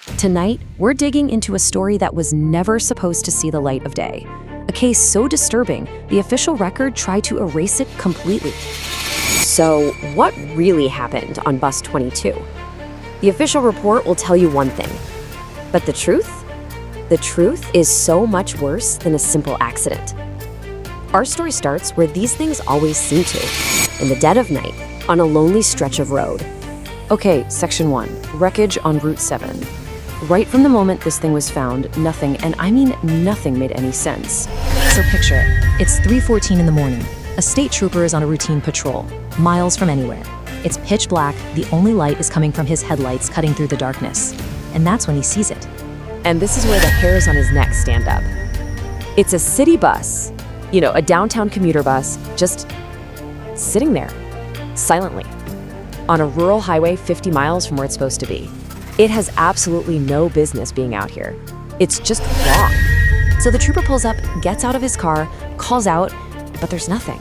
Tonight, we're digging into a story that was never supposed to see the light of day. A case so disturbing, the official record tried to erase it completely. So, what really happened on Bus 22? The official report will tell you one thing. But the truth? The truth is so much worse than a simple accident. Our story starts where these things always seem to, in the dead of night, on a lonely stretch of road. Okay, Section 1, wreckage on Route 7. Right from the moment this thing was found, nothing, and I mean nothing, made any sense. So picture it. It's 3:14 in the morning. A state trooper is on a routine patrol, miles from anywhere. It's pitch black, the only light is coming from his headlights cutting through the darkness. And that's when he sees it. And this is where the hairs on his neck stand up. It's a city bus, a downtown commuter bus, just sitting there, silently, on a rural highway 50 miles from where it's supposed to be. It has absolutely no business being out here. It's just wrong. So the trooper pulls up, gets out of his car, calls out, but there's nothing.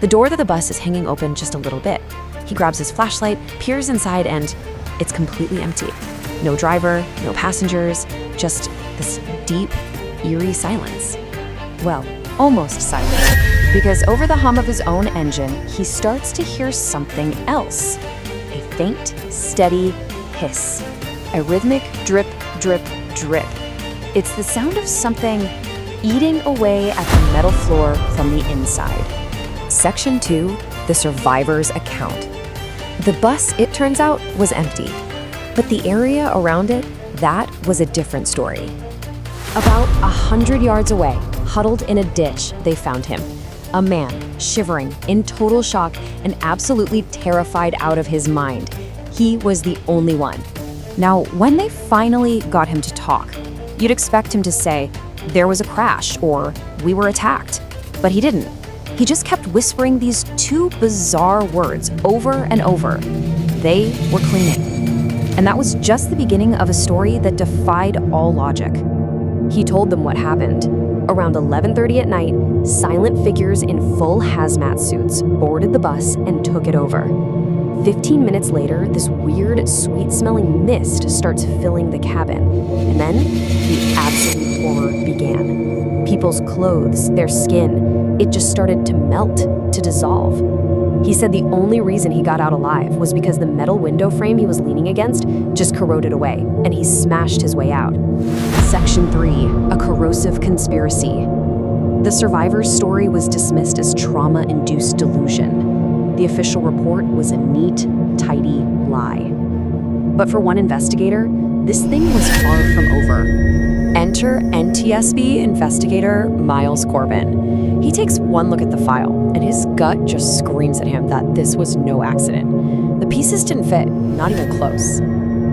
The door to the bus is hanging open just a little bit. He grabs his flashlight, peers inside, and it's completely empty. No driver, no passengers, just this deep, eerie silence. Well, almost silent, because over the hum of his own engine, he starts to hear something else. A faint, steady hiss. A rhythmic drip, drip, drip. It's the sound of something eating away at the metal floor from the inside. Section 2, the survivor's account. The bus, it turns out, was empty. But the area around it, that was a different story. About 100 yards away, huddled in a ditch, they found him. A man, shivering, in total shock, and absolutely terrified out of his mind. He was the only one. Now, when they finally got him to talk, you'd expect him to say, "There was a crash," or "We were attacked." But he didn't. He just kept whispering these two bizarre words over and over. They were cleaning. And that was just the beginning of a story that defied all logic. He told them what happened. Around 11:30 at night, silent figures in full hazmat suits boarded the bus and took it over. 15 minutes later, this weird, sweet-smelling mist starts filling the cabin. And then, the absolute horror began. People's clothes, their skin, it just started to melt, to dissolve. He said the only reason he got out alive was because the metal window frame he was leaning against just corroded away, and he smashed his way out. Section 3, a corrosive conspiracy. The survivor's story was dismissed as trauma-induced delusion. The official report was a neat, tidy lie. But for one investigator, this thing was far from over. Enter NTSB investigator Miles Corbin. He takes one look at the file, and his gut just screams at him that this was no accident. The pieces didn't fit, not even close.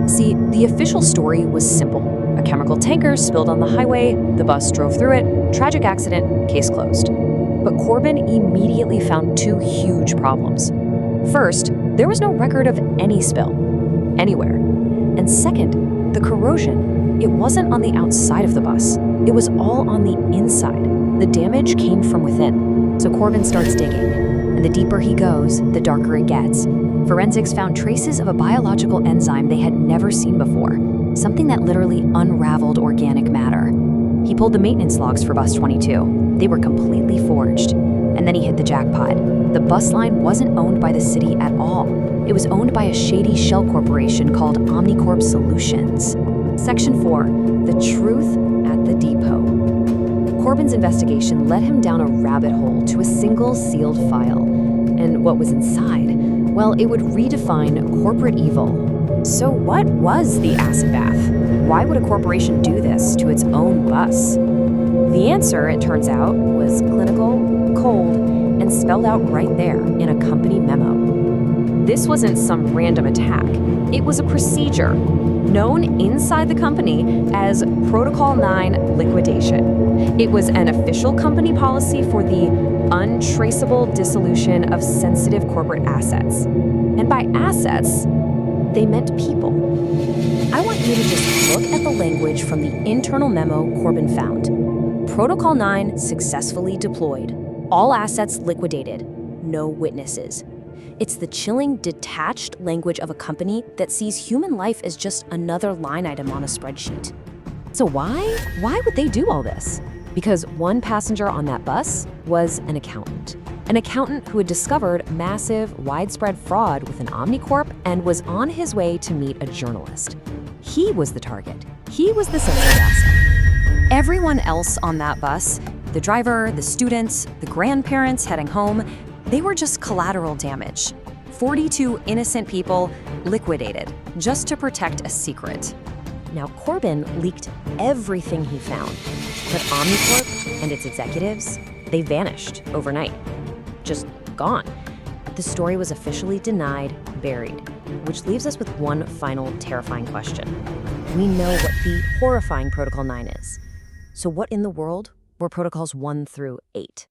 See, the official story was simple. A chemical tanker spilled on the highway, the bus drove through it, tragic accident, case closed. But Corbin immediately found two huge problems. First, there was no record of any spill, anywhere. And second, the corrosion, it wasn't on the outside of the bus. It was all on the inside. The damage came from within. So Corbin starts digging, and the deeper he goes, the darker it gets. Forensics found traces of a biological enzyme they had never seen before, something that literally unraveled organic matter. He pulled the maintenance logs for Bus 22. They were completely forged. And then he hit the jackpot. The bus line wasn't owned by the city at all. It was owned by a shady shell corporation called Omnicorp Solutions. Section 4, the truth at the depot. Corbin's investigation led him down a rabbit hole to a single sealed file. And what was inside? Well, it would redefine corporate evil. So what was the acid bath? Why would a corporation do this to its own bus? The answer, it turns out, was clinical, cold, and spelled out right there in a company memo. This wasn't some random attack. It was a procedure known inside the company as Protocol 9 liquidation. It was an official company policy for the untraceable dissolution of sensitive corporate assets. And by assets, they meant people. I want you to just look at the language from the internal memo Corbin found. Protocol 9 successfully deployed. All assets liquidated. No witnesses. It's the chilling, detached language of a company that sees human life as just another line item on a spreadsheet. So why would they do all this? Because one passenger on that bus was an accountant. An accountant who had discovered massive, widespread fraud with an Omnicorp and was on his way to meet a journalist. He was the target. He was the censored asset. Everyone else on that bus, the driver, the students, the grandparents heading home, they were just collateral damage. 42 innocent people liquidated just to protect a secret. Now, Corbin leaked everything he found, but Omnicorp and its executives, they vanished overnight. Just gone. The story was officially denied, buried, which leaves us with one final terrifying question. We know what the horrifying Protocol 9 is. So what in the world were Protocols 1 through 8?